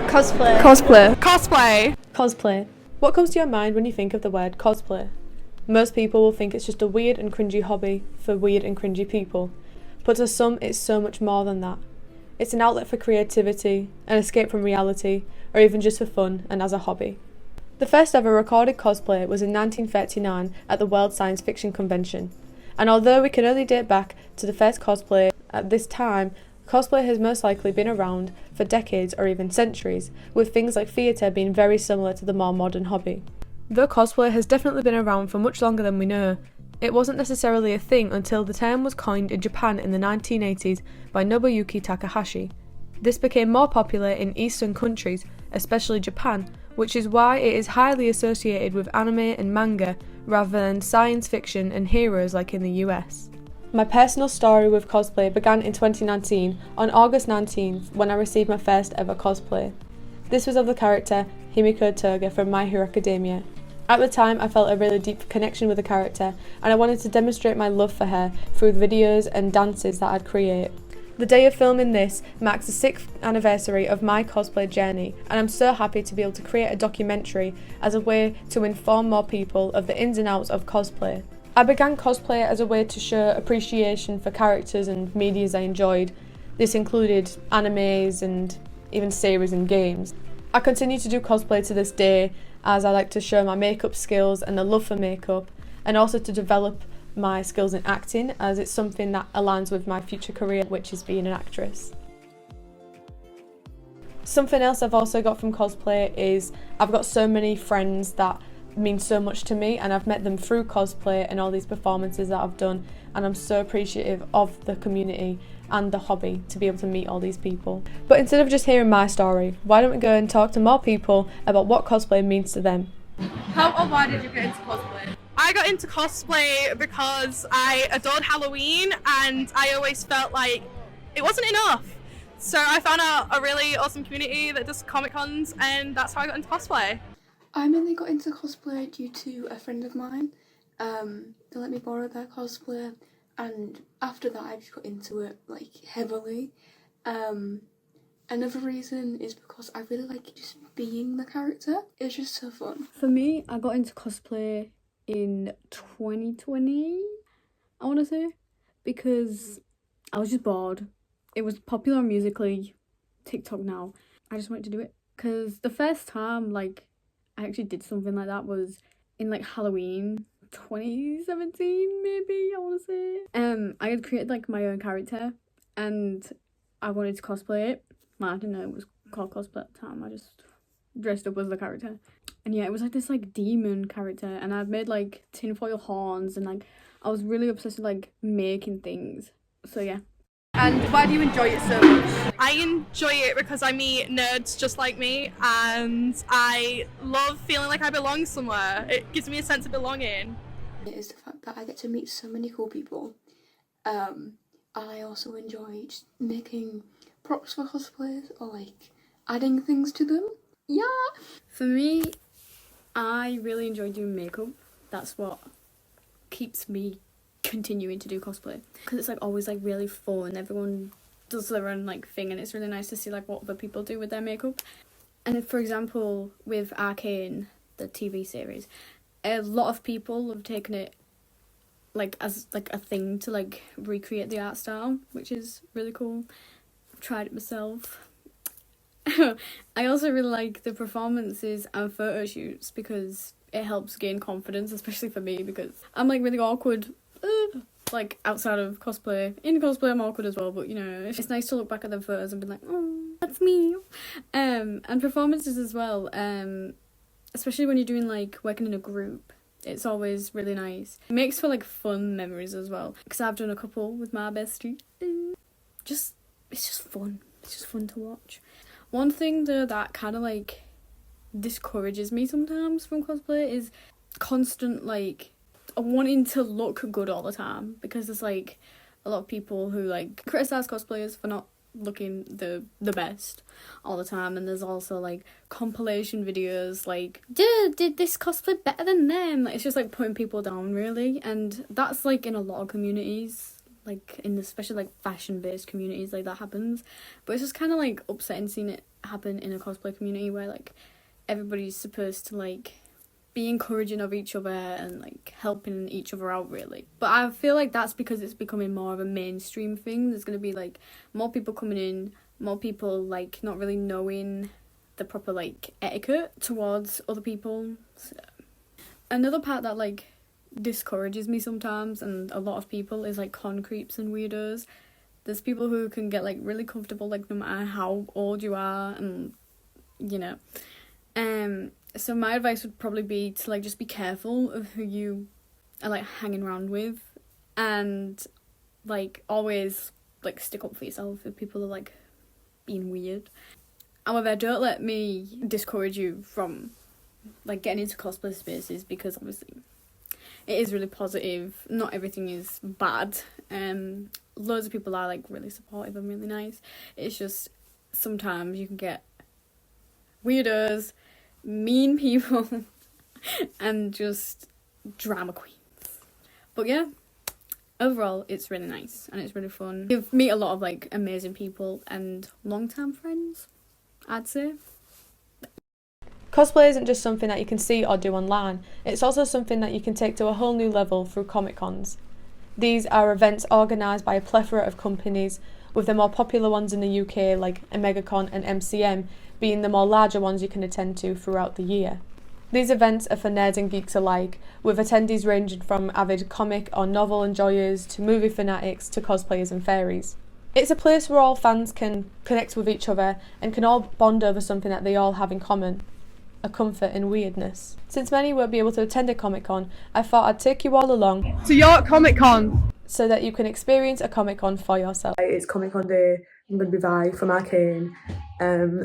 Cosplay. Cosplay. Cosplay. Cosplay. What comes to your mind when you think of the word cosplay? Most people will think it's just a weird and cringy hobby for weird and cringy people, but to some it's so much more than that. It's an outlet for creativity, an escape from reality, or even just for fun and as a hobby. The first ever recorded cosplay was in 1939 at the World Science Fiction Convention, and although we can only date back to the first cosplay at this time, cosplay has most likely been around for decades or even centuries, with things like theatre being very similar to the more modern hobby. Though cosplay has definitely been around for much longer than we know, it wasn't necessarily a thing until the term was coined in Japan in the 1980s by Nobuyuki Takahashi. This became more popular in Eastern countries, especially Japan, which is why it is highly associated with anime and manga rather than science fiction and heroes like in the US. My personal story with cosplay began in 2019 on August 19th when I received my first ever cosplay. This was of the character Himiko Toga from My Hero Academia. At the time I felt a really deep connection with the character and I wanted to demonstrate my love for her through the videos and dances that I'd create. The day of filming this marks the 6th anniversary of my cosplay journey, and I'm so happy to be able to create a documentary as a way to inform more people of the ins and outs of cosplay. I began cosplay as a way to show appreciation for characters and medias I enjoyed. This included animes and even series and games. I continue to do cosplay to this day as I like to show my makeup skills and the love for makeup, and also to develop my skills in acting as it's something that aligns with my future career, which is being an actress. Something else I've also got from cosplay is I've got so many friends that mean so much to me, and I've met them through cosplay and all these performances that I've done, and I'm so appreciative of the community and the hobby to be able to meet all these people. But instead of just hearing my story, why don't we go and talk to more people about what cosplay means to them? How or why did you get into cosplay? I got into cosplay because I adored Halloween and I always felt like it wasn't enough. So I found out a really awesome community that does Comic Cons, and that's how I got into cosplay. I mainly got into cosplay due to a friend of mine. They let me borrow their cosplay, and after that I just got into it like heavily. Another reason is because I really like just being the character. It's just so fun. For me, I got into cosplay in 2020, I want to say, because I was just bored. It was popular on Musical.ly, TikTok now. I just wanted to do it because the first time like I actually did something like that was in like Halloween 2017 maybe, I want to say. I had created like my own character and I wanted to cosplay it. Well, I didn't know it was called cosplay at the time. I just dressed up as the character. And yeah, it was like this like demon character, and I'd made like tinfoil horns, and like I was really obsessed with like making things. So yeah. And why do you enjoy it so much? I enjoy it because I meet nerds just like me, and I love feeling like I belong somewhere. It gives me a sense of belonging. It is the fact that I get to meet so many cool people. I also enjoy just making props for cosplays or like adding things to them. Yeah. For me, I really enjoy doing makeup. That's what keeps me continuing to do cosplay, because it's like always like really fun. Everyone does their own like thing, and it's really nice to see like what other people do with their makeup. And for example, with Arcane, the TV series, a lot of people have taken it like as like a thing to like recreate the art style, which is really cool. I've tried it myself. I also really like the performances and photo shoots because it helps gain confidence, especially for me because I'm like really awkward like outside of cosplay. In cosplay I'm awkward as well, but you know, it's nice to look back at the photos and be like, oh, that's me. And performances as well, especially when you're doing like working in a group, it's always really nice. It makes for like fun memories as well, because I've done a couple with my bestie. It's just fun. It's just fun to watch. One thing though that kind of like discourages me sometimes from cosplay is constant like wanting to look good all the time, because there's like a lot of people who like criticize cosplayers for not looking the best all the time, and there's also like compilation videos like did this cosplay better than them. Like, it's just like putting people down really, and that's like in a lot of communities, like in especially like fashion based communities, like that happens. But it's just kind of like upsetting seeing it happen in a cosplay community where like everybody's supposed to like be encouraging of each other and like helping each other out, really. But I feel like that's because it's becoming more of a mainstream thing. There's going to be like more people coming in, more people like not really knowing the proper like etiquette towards other people. So, another part that like discourages me sometimes, and a lot of people, is like con creeps and weirdos. There's people who can get like really comfortable like no matter how old you are, and you know. So my advice would probably be to like just be careful of who you are like hanging around with, and like always like stick up for yourself if people are like being weird. However, don't let me discourage you from like getting into cosplay spaces, because obviously it is really positive. Not everything is bad. Loads of people are like really supportive and really nice. It's just sometimes you can get weirdos, mean people, and just drama queens. But yeah, overall it's really nice and it's really fun. You meet a lot of like amazing people and long-term friends, I'd say. Cosplay isn't just something that you can see or do online, it's also something that you can take to a whole new level through Comic Cons. These are events organised by a plethora of companies, with the more popular ones in the UK like Megacon and MCM being the more larger ones you can attend to throughout the year. These events are for nerds and geeks alike, with attendees ranging from avid comic or novel enjoyers to movie fanatics to cosplayers and fairies. It's a place where all fans can connect with each other and can all bond over something that they all have in common: a comfort in weirdness. Since many won't be able to attend a Comic Con, I thought I'd take you all along to York Comic Con so that you can experience a Comic Con for yourself. It's Comic Con day. I'm going to be Vi from Arcane,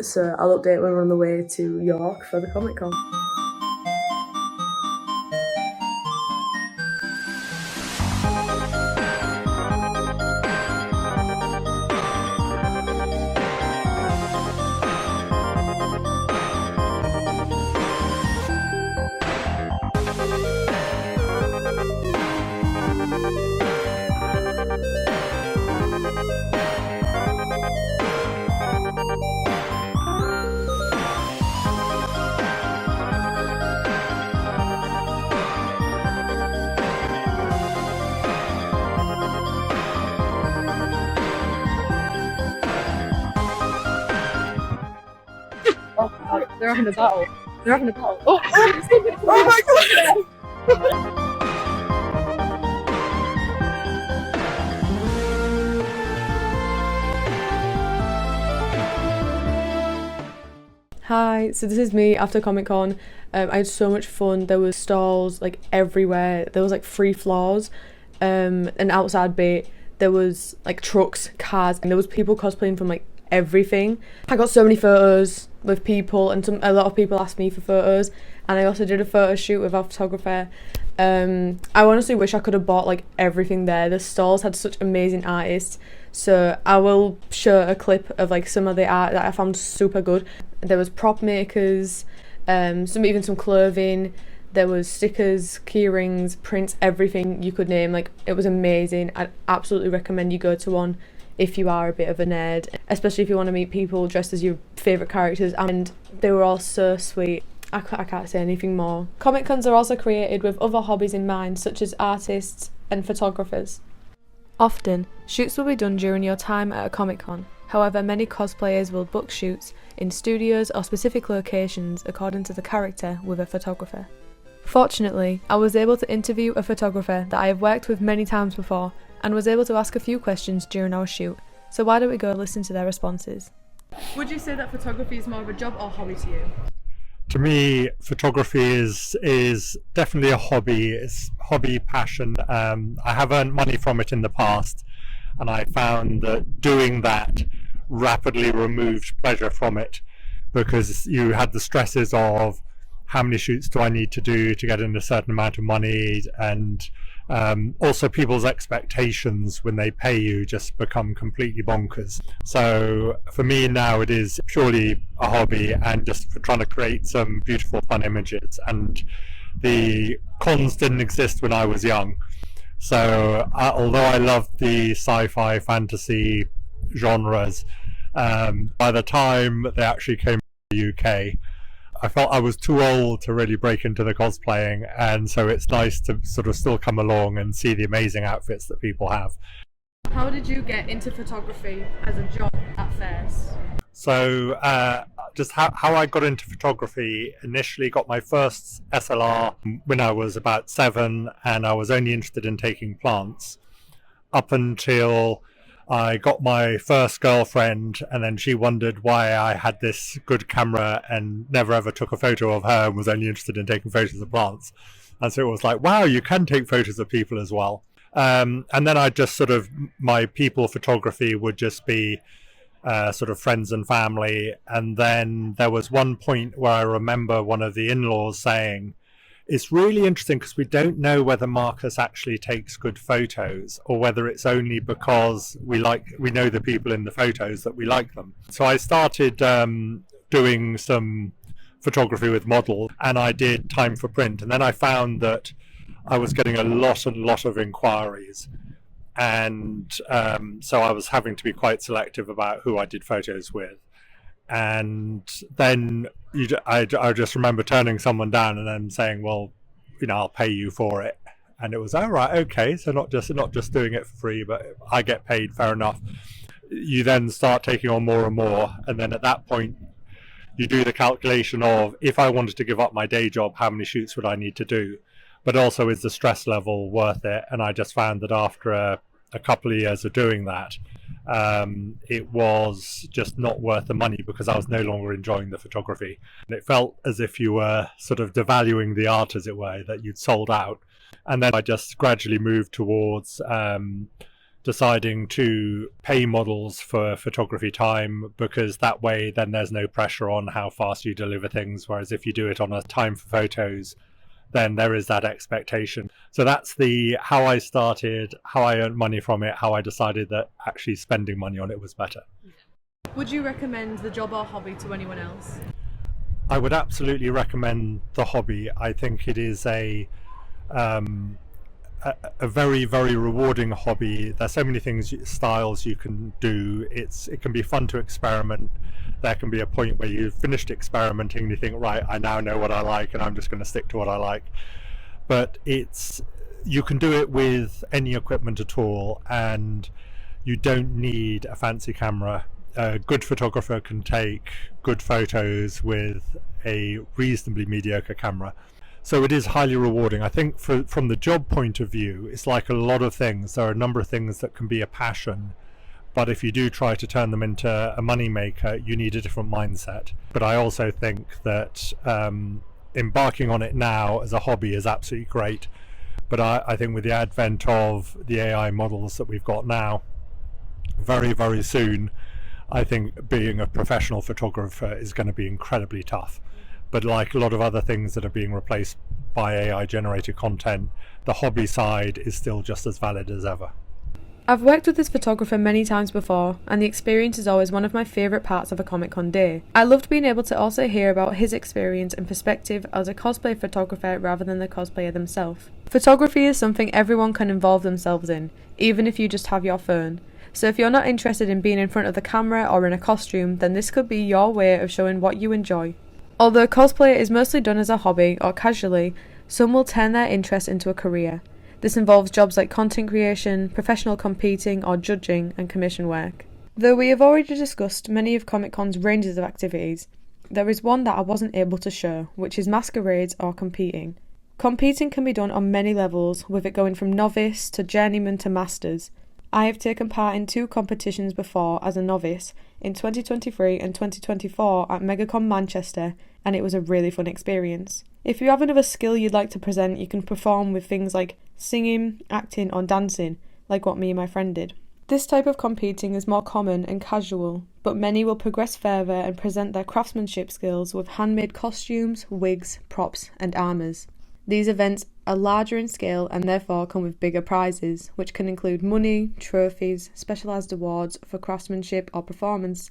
so I'll update when we're on the way to York for the Comic Con. They're having a battle. They're having a battle. Oh, oh my god! Hi, so this is me after Comic Con. I had so much fun. There was stalls like everywhere. There was like 3 floors, an outside bit. There was like trucks, cars, and there was people cosplaying from like everything. I got so many photos with people, and a lot of people asked me for photos, and I also did a photo shoot with our photographer. I honestly wish I could have bought like everything there. The stalls had such amazing artists, so I will show a clip of like some of the art that I found super good. There was prop makers, some clothing. There was stickers, key rings, prints, everything you could name. Like, it was amazing. I'd absolutely recommend you go to one if you are a bit of a nerd, especially if you want to meet people dressed as your favourite characters, and they were all so sweet. I can't say anything more. Comic Cons are also created with other hobbies in mind, such as artists and photographers. Often, shoots will be done during your time at a Comic Con. However, many cosplayers will book shoots in studios or specific locations according to the character with a photographer. Fortunately, I was able to interview a photographer that I have worked with many times before, and was able to ask a few questions during our shoot, so why don't we go listen to their responses. Would you say that photography is more of a job or hobby to you? To me, photography is definitely a hobby. It's hobby passion. I have earned money from it in the past, and I found that doing that rapidly removed pleasure from it, because you had the stresses of how many shoots do I need to do to get in a certain amount of money, and also people's expectations when they pay you just become completely bonkers. So for me now, it is purely a hobby and just for trying to create some beautiful fun images. And the cons didn't exist when I was young, So although I loved the sci-fi fantasy genres, by the time they actually came to the UK, I felt I was too old to really break into the cosplaying, and so it's nice to sort of still come along and see the amazing outfits that people have. How did you get into photography as a job at fairs? So just how I got into photography, initially got my first SLR when I was about 7, and I was only interested in taking plants up until I got my first girlfriend, and then she wondered why I had this good camera and never ever took a photo of her and was only interested in taking photos of plants. And so it was like, wow, you can take photos of people as well. And then I just sort of, my people photography would just be sort of friends and family. And then there was one point where I remember one of the in-laws saying, it's really interesting because we don't know whether Marcus actually takes good photos or whether it's only because we know the people in the photos that we like them. So I started doing some photography with models, and I did time for print, and then I found that I was getting a lot of inquiries, and so I was having to be quite selective about who I did photos with. And then I just remember turning someone down and then saying, well, I'll pay you for it. And it was, all right, okay, so not just doing it for free, but I get paid, fair enough. You then start taking on more and more, and then at that point you do the calculation of, if I wanted to give up my day job, how many shoots would I need to do? But also, is the stress level worth it? And I just found that after a couple of years of doing that, it was just not worth the money because I was no longer enjoying the photography. And it felt as if you were sort of devaluing the art, as it were, that you'd sold out. And then I just gradually moved towards deciding to pay models for photography time, because that way then there's no pressure on how fast you deliver things, whereas if you do it on a time for photos, then there is that expectation. So that's how I started, how I earned money from it, how I decided that actually spending money on it was better. Would you recommend the job or hobby to anyone else? I would absolutely recommend the hobby. I think it is a very, very rewarding hobby. There's so many styles you can do. It can be fun to experiment. There can be a point where you've finished experimenting and you think, right, I now know what I like and I'm just going to stick to what I like. But you can do it with any equipment at all, and you don't need a fancy camera. A good photographer can take good photos with a reasonably mediocre camera. So it is highly rewarding. I think from the job point of view, it's like a lot of things. There are a number of things that can be a passion, but if you do try to turn them into a money maker, you need a different mindset. But I also think that embarking on it now as a hobby is absolutely great. But I think with the advent of the AI models that we've got now, very, very soon, I think being a professional photographer is going to be incredibly tough. But like a lot of other things that are being replaced by AI generated content, the hobby side is still just as valid as ever. I've worked with this photographer many times before, and the experience is always one of my favourite parts of a Comic-Con day. I loved being able to also hear about his experience and perspective as a cosplay photographer rather than the cosplayer themselves. Photography is something everyone can involve themselves in, even if you just have your phone. So if you're not interested in being in front of the camera or in a costume, then this could be your way of showing what you enjoy. Although cosplay is mostly done as a hobby or casually, some will turn their interest into a career. This involves jobs like content creation, professional competing or judging, and commission work. Though we have already discussed many of Comic-Con's ranges of activities, there is one that I wasn't able to show, which is masquerades or competing. Competing can be done on many levels, with it going from novice to journeyman to masters. I have taken part in 2 competitions before as a novice, in 2023 and 2024 at MegaCon Manchester, and it was a really fun experience. If you have another skill you'd like to present, you can perform with things like singing, acting or dancing, like what me and my friend did. This type of competing is more common and casual, but many will progress further and present their craftsmanship skills with handmade costumes, wigs, props and armours. These events are larger in scale and therefore come with bigger prizes, which can include money, trophies, specialised awards for craftsmanship or performance,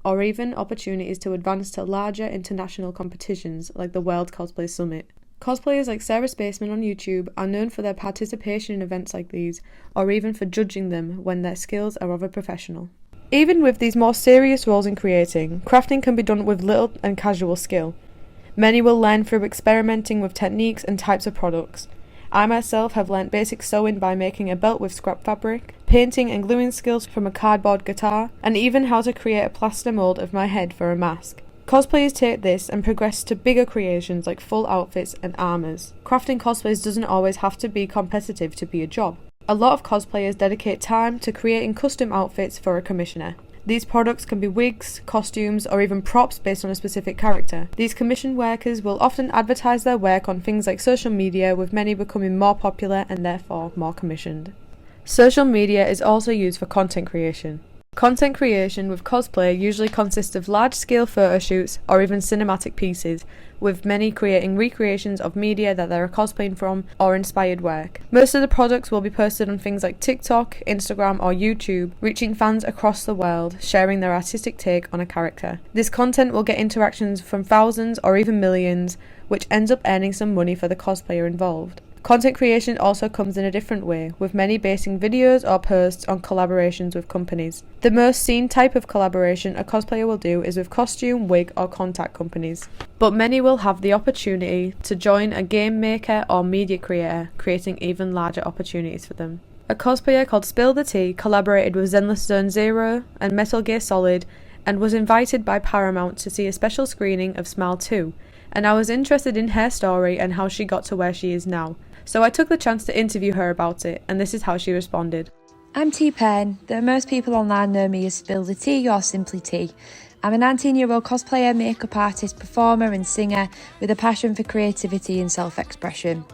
or even opportunities to advance to larger international competitions like the World Cosplay Summit. Cosplayers like Sarah Spaceman on YouTube are known for their participation in events like these, or even for judging them when their skills are of a professional. Even with these more serious roles in creating, crafting can be done with little and casual skill. Many will learn through experimenting with techniques and types of products. I myself have learnt basic sewing by making a belt with scrap fabric, painting and gluing skills from a cardboard guitar, and even how to create a plaster mould of my head for a mask. Cosplayers take this and progress to bigger creations like full outfits and armours. Crafting cosplays doesn't always have to be competitive to be a job. A lot of cosplayers dedicate time to creating custom outfits for a commissioner. These products can be wigs, costumes, or even props based on a specific character. These commissioned workers will often advertise their work on things like social media, with many becoming more popular and therefore more commissioned. Social media is also used for content creation. Content creation with cosplay usually consists of large-scale photo shoots or even cinematic pieces, with many creating recreations of media that they are cosplaying from or inspired work. Most of the products will be posted on things like TikTok, Instagram or YouTube, reaching fans across the world, sharing their artistic take on a character. This content will get interactions from thousands or even millions, which ends up earning some money for the cosplayer involved. Content creation also comes in a different way, with many basing videos or posts on collaborations with companies. The most seen type of collaboration a cosplayer will do is with costume, wig or contact companies. But many will have the opportunity to join a game maker or media creator, creating even larger opportunities for them. A cosplayer called Spill the Tea collaborated with Zenless Zone Zero and Metal Gear Solid and was invited by Paramount to see a special screening of Smile 2, and I was interested in her story and how she got to where she is now. So I took the chance to interview her about it, and this is how she responded. I'm T-Pen, though most people online know me as Spill the Tea or simply T. I'm a 19-year-old cosplayer, makeup artist, performer and singer with a passion for creativity and self-expression.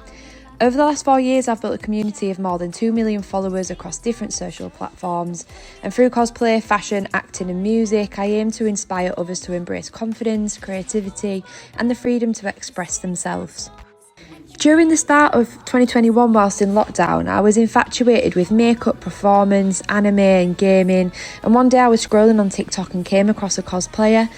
Over the last 4 years, I've built a community of more than 2 million followers across different social platforms, and through cosplay, fashion, acting and music, I aim to inspire others to embrace confidence, creativity and the freedom to express themselves. During the start of 2021, whilst in lockdown, I was infatuated with makeup, performance, anime and gaming, and one day I was scrolling on TikTok and came across a cosplayer.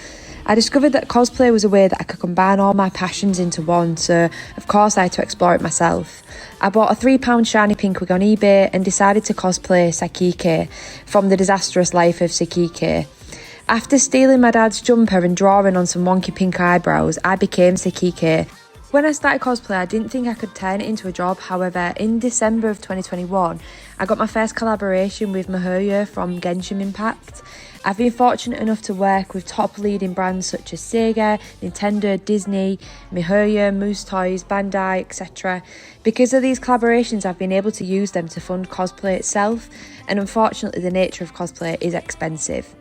I discovered that cosplay was a way that I could combine all my passions into one, so of course I had to explore it myself. I bought a £3 shiny pink wig on eBay and decided to cosplay Sakike from The Disastrous Life of Sakike. After stealing my dad's jumper and drawing on some wonky pink eyebrows, I became Sakike. When I started cosplay, I didn't think I could turn it into a job. However, in December of 2021, I got my first collaboration with miHoYo from Genshin Impact. I've been fortunate enough to work with top leading brands such as Sega, Nintendo, Disney, miHoYo, Moose Toys, Bandai, etc. Because of these collaborations, I've been able to use them to fund cosplay itself, and unfortunately the nature of cosplay is expensive.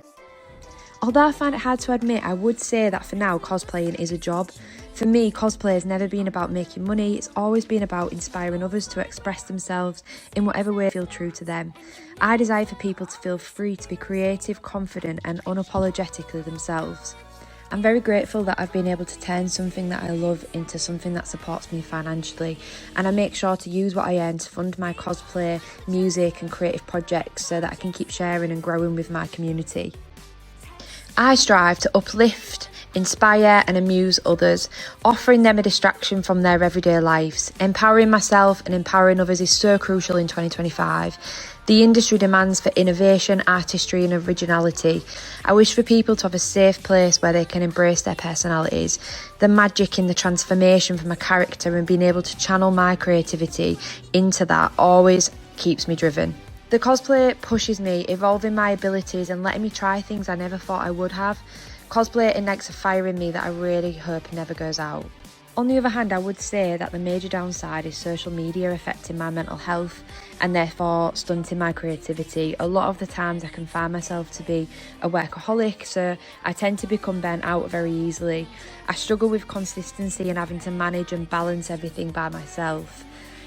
Although I find it hard to admit, I would say that for now cosplaying is a job. For me, cosplay has never been about making money, it's always been about inspiring others to express themselves in whatever way they feel true to them. I desire for people to feel free to be creative, confident and unapologetically themselves. I'm very grateful that I've been able to turn something that I love into something that supports me financially, and I make sure to use what I earn to fund my cosplay, music and creative projects so that I can keep sharing and growing with my community. I strive to uplift, inspire and amuse others, offering them a distraction from their everyday lives. Empowering myself and empowering others is so crucial in 2025. The industry demands for innovation, artistry and originality. I wish for people to have a safe place where they can embrace their personalities. The magic in the transformation from a character and being able to channel my creativity into that always keeps me driven. The cosplay pushes me, evolving my abilities and letting me try things I never thought I would have. Cosplay ignites a fire in me that I really hope never goes out. On the other hand, I would say that the major downside is social media affecting my mental health and therefore stunting my creativity. A lot of the times I can find myself to be a workaholic, so I tend to become burnt out very easily. I struggle with consistency and having to manage and balance everything by myself.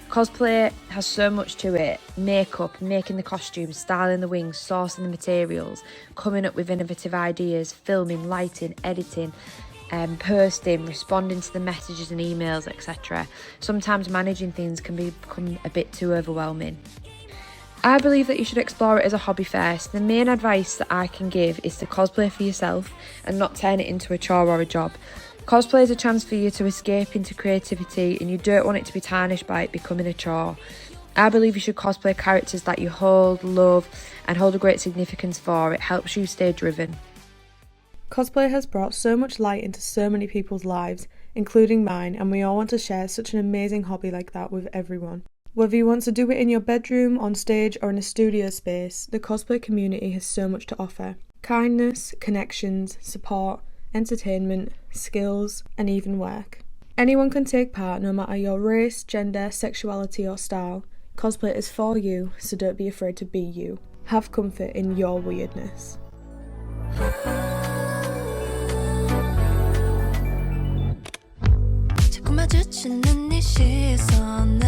Cosplay has so much to it: makeup, making the costumes, styling the wings, sourcing the materials, coming up with innovative ideas, filming, lighting, editing, posting, responding to the messages and emails, etc. Sometimes managing things can become a bit too overwhelming. I believe that you should explore it as a hobby first. The main advice that I can give is to cosplay for yourself and not turn it into a chore or a job. Cosplay is a chance for you to escape into creativity, and you don't want it to be tarnished by it becoming a chore. I believe you should cosplay characters that you hold, love, and hold a great significance for. It helps you stay driven. Cosplay has brought so much light into so many people's lives, including mine, and we all want to share such an amazing hobby like that with everyone. Whether you want to do it in your bedroom, on stage, or in a studio space, the cosplay community has so much to offer. Kindness, connections, support, entertainment, skills, and even work. Anyone can take part no matter your race, gender, sexuality or style. Cosplay is for you, so don't be afraid to be you. Have comfort in your weirdness. 자꾸 마주치는 네 시선